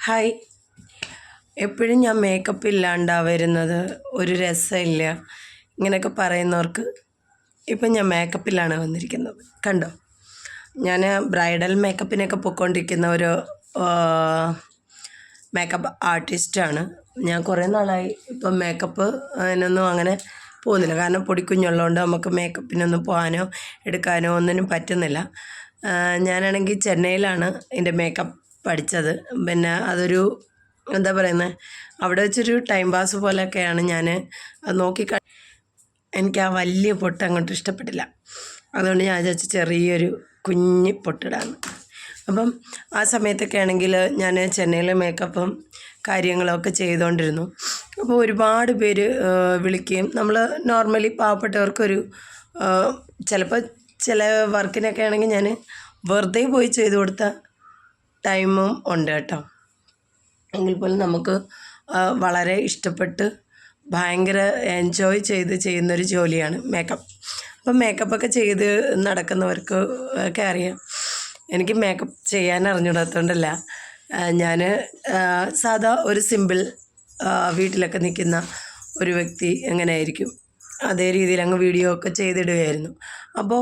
Hi. എപ്പോഴും ഞാൻ makeup ഇല്ലാണ്ടാ വരുന്നത്, ഒരു രസമില്ല ഇങ്ങനെയൊക്കെ പറയുന്നവർക്ക് ഇപ്പം ഞാൻ മേക്കപ്പിലാണ് വന്നിരിക്കുന്നത്. കണ്ടോ, ഞാൻ ബ്രൈഡൽ മേക്കപ്പിനൊക്കെ പൊയ്ക്കൊണ്ടിരിക്കുന്ന ഒരു മേക്കപ്പ് ആർട്ടിസ്റ്റാണ്. ഞാൻ കുറേ നാളായി ഇപ്പം മേക്കപ്പ് അതിനൊന്നും അങ്ങനെ പോകുന്നില്ല. കാരണം പൊടിക്കുഞ്ഞുള്ളതുകൊണ്ട് നമുക്ക് മേക്കപ്പിനൊന്നും പോകാനോ എടുക്കാനോ ഒന്നിനും പറ്റുന്നില്ല. ഞാനാണെങ്കിൽ ചെന്നൈയിലാണ് എൻ്റെ മേക്കപ്പ് പഠിച്ചത്. പിന്നെ അതൊരു എന്താ പറയുന്നത്, അവിടെ വെച്ചൊരു ടൈം പാസ് പോലെയൊക്കെയാണ് ഞാൻ അത് എനിക്ക് ആ വലിയ പൊട്ട് അങ്ങോട്ട് ഇഷ്ടപ്പെട്ടില്ല. അതുകൊണ്ട് ഞാൻ വിചാരിച്ചു ചെറിയൊരു കുഞ്ഞ് പൊട്ടിടാന്ന്. അപ്പം ആ സമയത്തൊക്കെ ആണെങ്കിൽ ഞാൻ ചെന്നൈയിൽ മേക്കപ്പും കാര്യങ്ങളൊക്കെ ചെയ്തുകൊണ്ടിരുന്നു. അപ്പോൾ ഒരുപാട് പേര് വിളിക്കുകയും, നമ്മൾ നോർമലി പാവപ്പെട്ടവർക്കൊരു ചിലപ്പോൾ ചില വർക്കിനൊക്കെ ആണെങ്കിൽ ഞാൻ വെറുതെ പോയി ചെയ്തു കൊടുത്ത ടൈമും ഉണ്ട് കേട്ടോ. എങ്കിൽ പോലും നമുക്ക് വളരെ ഇഷ്ടപ്പെട്ട് ഭയങ്കര എൻജോയ് ചെയ്ത് ചെയ്യുന്നൊരു ജോലിയാണ് മേക്കപ്പ്. അപ്പം മേക്കപ്പൊക്കെ ചെയ്ത് നടക്കുന്നവർക്ക് ഒക്കെ അറിയാം. എനിക്ക് മേക്കപ്പ് ചെയ്യാൻ അറിഞ്ഞൂടാത്തതുകൊണ്ടല്ല, ഞാൻ സാധാ ഒരു സിമ്പിൾ വീട്ടിലൊക്കെ നിൽക്കുന്ന ഒരു വ്യക്തി എങ്ങനെയായിരിക്കും അതേ രീതിയിൽ അങ്ങ് വീഡിയോ ഒക്കെ ചെയ്തിടുകയായിരുന്നു. അപ്പോൾ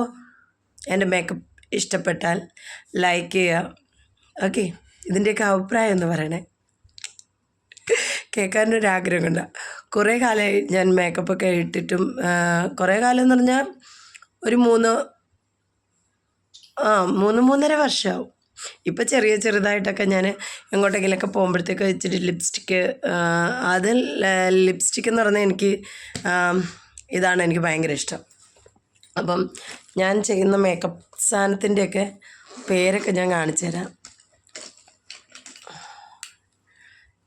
എൻ്റെ മേക്കപ്പ് ഇഷ്ടപ്പെട്ടാൽ ലൈക്ക് ചെയ്യുക. ഓക്കെ, ഇതിൻ്റെയൊക്കെ അഭിപ്രായം എന്ന് പറയണേ. കേൾക്കാനൊരാഗ്രഹം കൊണ്ട. കുറേ കാലമായി ഞാൻ മേക്കപ്പൊക്കെ ഇട്ടിട്ടും, കുറേ കാലം എന്ന് പറഞ്ഞാൽ ഒരു 3-3.5 വർഷമാവും. ഇപ്പം ചെറുതായിട്ടൊക്കെ ഞാൻ എങ്ങോട്ടെങ്കിലൊക്കെ പോകുമ്പോഴത്തേക്ക് വെച്ചിട്ട് ലിപ്സ്റ്റിക്ക്, അതിൽ ലിപ്സ്റ്റിക്ക് എന്ന് പറഞ്ഞാൽ എനിക്ക് ഇതാണ് എനിക്ക് ഭയങ്കര ഇഷ്ടം. അപ്പം ഞാൻ ചെയ്യുന്ന മേക്കപ്പ് സാധനത്തിൻ്റെയൊക്കെ പേരൊക്കെ ഞാൻ കാണിച്ചു തരാം.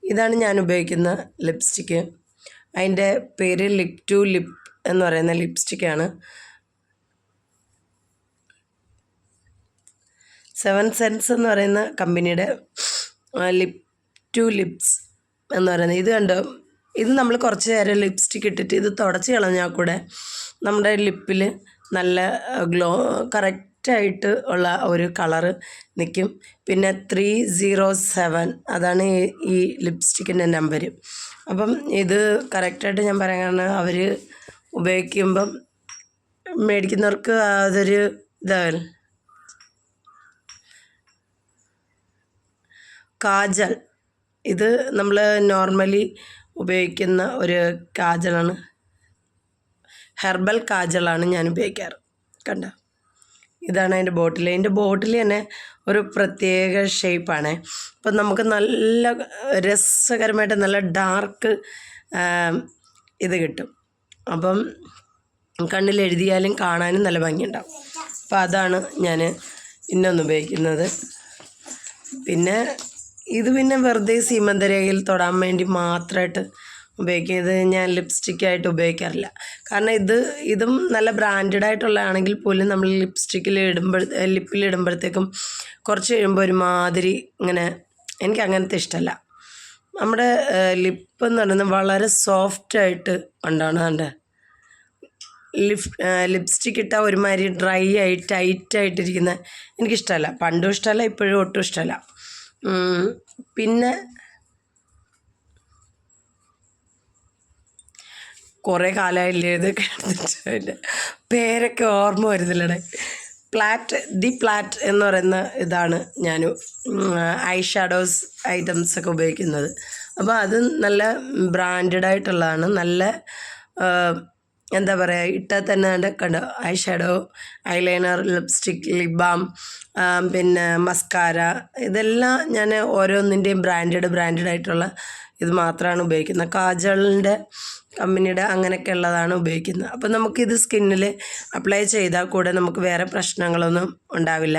ഇതാണ് ഞാൻ ഉപയോഗിക്കുന്ന ലിപ്സ്റ്റിക്ക്. അതിൻ്റെ പേര് ലിപ് ടു ലിപ്പ് എന്ന് പറയുന്ന ലിപ്സ്റ്റിക്കാണ്. 7 സെൻസ് എന്ന് പറയുന്ന കമ്പനിയുടെ ലിപ് ടു ലിപ്സ് എന്ന് പറയുന്നത്. ഇത് കണ്ടോ, ഇത് നമ്മൾ കുറച്ച് നേരം ലിപ്സ്റ്റിക്ക് ഇട്ടിട്ട് ഇത് തുടച്ച് കളഞ്ഞാൽ കൂടെ നമ്മുടെ ലിപ്പിൽ നല്ല ഗ്ലോ കറക്റ്റായിട്ട് ഉള്ള ഒരു കളറ് നിൽക്കും. പിന്നെ 307 അതാണ് ഈ ലിപ്സ്റ്റിക്കിൻ്റെ നമ്പർ. അപ്പം ഇത് കറക്റ്റായിട്ട് ഞാൻ പറയാൻ കാരണം, അവർ ഉപയോഗിക്കുമ്പം മേടിക്കുന്നവർക്ക് അതൊരു ഇതാവില്ല. കാജൽ, ഇത് നമ്മൾ നോർമലി ഉപയോഗിക്കുന്ന ഒരു കാജലാണ്, ഹെർബൽ കാജലാണ് ഞാൻ ഉപയോഗിക്കാറ്. കണ്ടോ, ഇതാണ് അതിൻ്റെ ബോട്ടിൽ. അതിൻ്റെ ബോട്ടിൽ തന്നെ ഒരു പ്രത്യേക ഷേപ്പാണ്. അപ്പം നമുക്ക് നല്ല രസകരമായിട്ട് നല്ല ഡാർക്ക് ഇത് കിട്ടും. അപ്പം കണ്ണിൽ എഴുതിയാലും കാണാനും നല്ല ഭംഗിയുണ്ടാവും. അപ്പം അതാണ് ഞാൻ ഇന്നൊന്ന് ഉപയോഗിക്കുന്നത്. പിന്നെ ഇത് വെറുതെ സീമന്തരേഖയിൽ തൊടാൻ വേണ്ടി മാത്രമായിട്ട് ഉപയോഗിക്കും. ഇത് ഞാൻ ലിപ്സ്റ്റിക്കായിട്ട് ഉപയോഗിക്കാറില്ല. കാരണം ഇതും നല്ല ബ്രാൻഡഡ് ആയിട്ടുള്ളതാണെങ്കിൽ പോലും നമ്മൾ ലിപ്പിലിടുമ്പോഴത്തേക്കും കുറച്ച് കഴിയുമ്പോൾ ഒരുമാതിരി ഇങ്ങനെ, എനിക്ക് അങ്ങനത്തെ ഇഷ്ടമല്ല. നമ്മുടെ ലിപ്പ് എന്ന് പറയുന്നത് വളരെ സോഫ്റ്റായിട്ട് ഉണ്ടാണ്. ലിപ്സ്റ്റിക്ക് ഇട്ടാൽ ഒരുമാതിരി ഡ്രൈ ആയി ടൈറ്റായിട്ടിരിക്കുന്ന എനിക്കിഷ്ടമല്ല. പണ്ടും ഇഷ്ടമല്ല, ഇപ്പോഴും ഒട്ടും ഇഷ്ടമല്ല. പിന്നെ കുറേ കാലമായില്ലേ ഇതൊക്കെ എടുത്തിട്ട്, പേരൊക്കെ ഓർമ്മ വരുന്നില്ലടേ. ദി പ്ലാറ്റ് എന്ന് പറയുന്ന ഇതാണ് ഞാൻ ഐ ഷാഡോസ് ഐറ്റംസൊക്കെ ഉപയോഗിക്കുന്നത്. അപ്പോൾ അത് നല്ല ബ്രാൻഡഡ് ആയിട്ടുള്ളതാണ്. നല്ല എന്താ പറയുക, ഇട്ടാൽ തന്നെ കണ്ടോ, I shadow, eyeliner, lipstick, lip balm, പിന്നെ മസ്കാര, ഇതെല്ലാം ഞാൻ ഓരോന്നിൻ്റെയും ബ്രാൻഡഡ് ആയിട്ടുള്ള ഇത് മാത്രമാണ് ഉപയോഗിക്കുന്നത്. കാജളിൻ്റെ കമ്പനിയുടെ അങ്ങനെയൊക്കെ ഉള്ളതാണ് ഉപയോഗിക്കുന്നത്. അപ്പം നമുക്കിത് സ്കിന്നിൽ അപ്ലൈ ചെയ്താൽ കൂടെ നമുക്ക് വേറെ പ്രശ്നങ്ങളൊന്നും ഉണ്ടാവില്ല.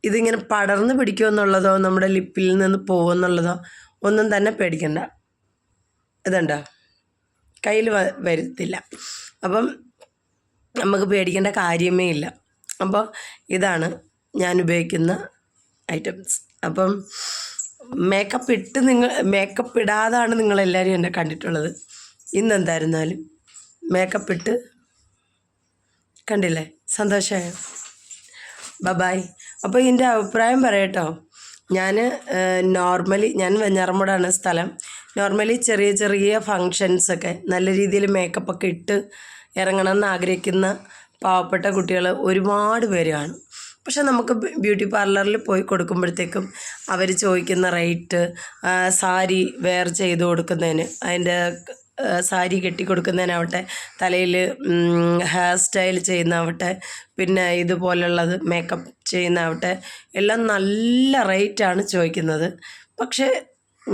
ഇതിങ്ങനെ പടർന്ന് പിടിക്കുമെന്നുള്ളതോ നമ്മുടെ ലിപ്പിൽ നിന്ന് പോകുമെന്നുള്ളതോ ഒന്നും തന്നെ പേടിക്കണ്ട. ഇതുണ്ടോ, കയ്യിൽ വരുത്തില്ല. അപ്പം നമുക്ക് പേടിക്കേണ്ട കാര്യമേ ഇല്ല. അപ്പോൾ ഇതാണ് ഞാൻ ഉപയോഗിക്കുന്ന ഐറ്റംസ്. അപ്പം മേക്കപ്പ് ഇടാതാണ് നിങ്ങളെല്ലാവരും എന്നെ കണ്ടിട്ടുള്ളത്. ഇന്നെന്തായിരുന്നാലും മേക്കപ്പ് ഇട്ട് കണ്ടില്ലേ, സന്തോഷമായോ? ബൈ. അപ്പോൾ ഇതിൻ്റെ അഭിപ്രായം പറയട്ടോ. ഞാൻ നോർമലി ഞാൻ വെഞ്ഞാറമൂടാണ് സ്ഥലം. നോർമലി ചെറിയ ചെറിയ ഫങ്ഷൻസൊക്കെ നല്ല രീതിയിൽ മേക്കപ്പൊക്കെ ഇട്ട് ഇറങ്ങണമെന്ന് ആഗ്രഹിക്കുന്ന പാവപ്പെട്ട കുട്ടികൾ ഒരുപാട് പേര് കാണും. പക്ഷെ നമുക്ക് ബ്യൂട്ടി പാർലറിൽ പോയി കൊടുക്കുമ്പോഴത്തേക്കും അവർ ചോദിക്കുന്ന റേറ്റ്, സാരി വെയർ ചെയ്ത് കൊടുക്കുന്നതിന്, അതിൻ്റെ സാരി കെട്ടിക്കൊടുക്കുന്നതിനാവട്ടെ, തലയിൽ ഹെയർ സ്റ്റൈൽ ചെയ്യുന്നതാവട്ടെ, പിന്നെ ഇതുപോലുള്ളത് മേക്കപ്പ് ചെയ്യുന്നതാവട്ടെ, എല്ലാം നല്ല റേറ്റാണ് ചോദിക്കുന്നത്. പക്ഷേ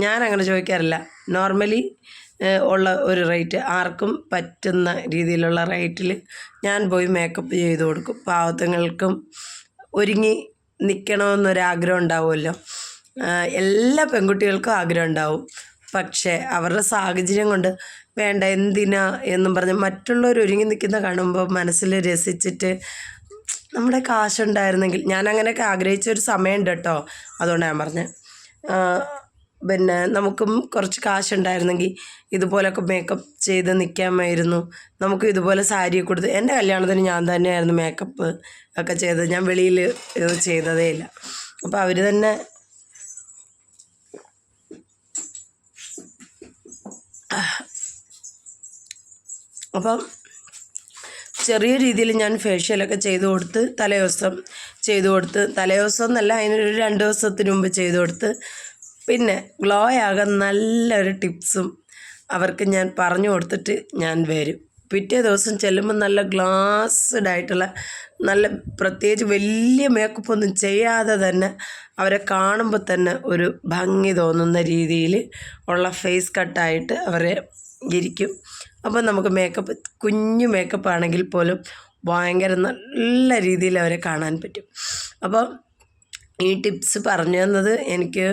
ഞാനങ്ങനെ ചോദിക്കാറില്ല. നോർമലി ഉള്ള ഒരു റേറ്റ്, ആർക്കും പറ്റുന്ന രീതിയിലുള്ള റേറ്റിൽ ഞാൻ പോയി മേക്കപ്പ് ചെയ്ത് കൊടുക്കും. പാവത്തുങ്ങൾക്കും ഒരുങ്ങി നിൽക്കണമെന്നൊരാഗ്രഹം ഉണ്ടാവുമല്ലോ. എല്ലാ പെൺകുട്ടികൾക്കും ആഗ്രഹം ഉണ്ടാവും. പക്ഷേ അവരുടെ സാഹചര്യം കൊണ്ട് വേണ്ട, എന്തിനാ എന്നും പറഞ്ഞ് മറ്റുള്ളവർ ഒരുങ്ങി നിൽക്കുന്ന കാണുമ്പോൾ മനസ്സിൽ രസിച്ചിട്ട് നമ്മുടെ കാശുണ്ടായിരുന്നെങ്കിൽ, ഞാൻ അങ്ങനെയൊക്കെ ആഗ്രഹിച്ചൊരു സമയമുണ്ട് കേട്ടോ. അതുകൊണ്ടാണ് ഞാൻ പറഞ്ഞത്. പിന്നെ നമുക്കും കുറച്ച് കാശുണ്ടായിരുന്നെങ്കിൽ ഇതുപോലൊക്കെ മേക്കപ്പ് ചെയ്ത് നിൽക്കാമായിരുന്നു. നമുക്കും ഇതുപോലെ സാരി കൊടുത്ത്, എൻ്റെ കല്യാണത്തിന് ഞാൻ തന്നെയായിരുന്നു മേക്കപ്പ് ഒക്കെ ചെയ്തത്. ഞാൻ വെളിയിൽ ഇത് ചെയ്തതേ ഇല്ല. അപ്പോൾ അവർ തന്നെ അപ്പം ചെറിയ രീതിയിൽ ഞാൻ ഫേഷ്യലൊക്കെ ചെയ്ത് കൊടുത്ത്, തലേദിവസം ചെയ്ത് കൊടുത്ത്, തലേദിവസം എന്നല്ല, അതിനൊരു 2 ദിവസത്തിന് മുമ്പ് ചെയ്ത് കൊടുത്ത്, പിന്നെ ഗ്ലോ ആകാൻ നല്ലൊരു ടിപ്സും അവർക്ക് ഞാൻ പറഞ്ഞു കൊടുത്തിട്ട് ഞാൻ വരും. പിറ്റേ ദിവസം ചെല്ലുമ്പോൾ നല്ല ഗ്ലാസ്ഡ് ആയിട്ടുള്ള, നല്ല പ്രത്യേകിച്ച് വലിയ മേക്കപ്പ് ഒന്നും ചെയ്യാതെ തന്നെ അവരെ കാണുമ്പോൾ തന്നെ ഒരു ഭംഗി തോന്നുന്ന രീതിയിൽ ഉള്ള ഫേസ് കട്ടായിട്ട് അവരെ ഇരിക്കും. അപ്പോൾ നമുക്ക് മേക്കപ്പ്, കുഞ്ഞു മേക്കപ്പ് ആണെങ്കിൽ പോലും ഭയങ്കര നല്ല രീതിയിൽ അവരെ കാണാൻ പറ്റും. അപ്പോൾ ഈ ടിപ്സ് പറഞ്ഞു തന്നത് എനിക്ക്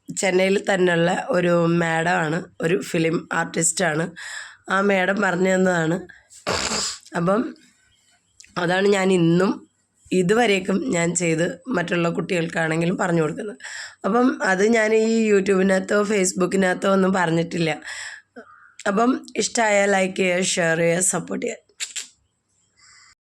ചെന്നൈയിൽ തന്നെയുള്ള ഒരു മാഡമാണ്, ഒരു ഫിലിം ആർട്ടിസ്റ്റാണ്. ആ മാഡം പറഞ്ഞു തന്നതാണ്. അപ്പം അതാണ് ഞാൻ ഇന്നും ഇതുവരേക്കും ഞാൻ ചെയ്ത് മറ്റുള്ള കുട്ടികൾക്കാണെങ്കിലും പറഞ്ഞു കൊടുക്കുന്നത്. അപ്പം അത് ഞാൻ ഈ യൂട്യൂബിനകത്തോ ഫേസ്ബുക്കിനകത്തോ ഒന്നും പറഞ്ഞിട്ടില്ല. അപ്പം ഇഷ്ടമായാൽ ലൈക്ക് ചെയ്യുക, ഷെയർ ചെയ്യുക, സപ്പോർട്ട് ചെയ്യുക.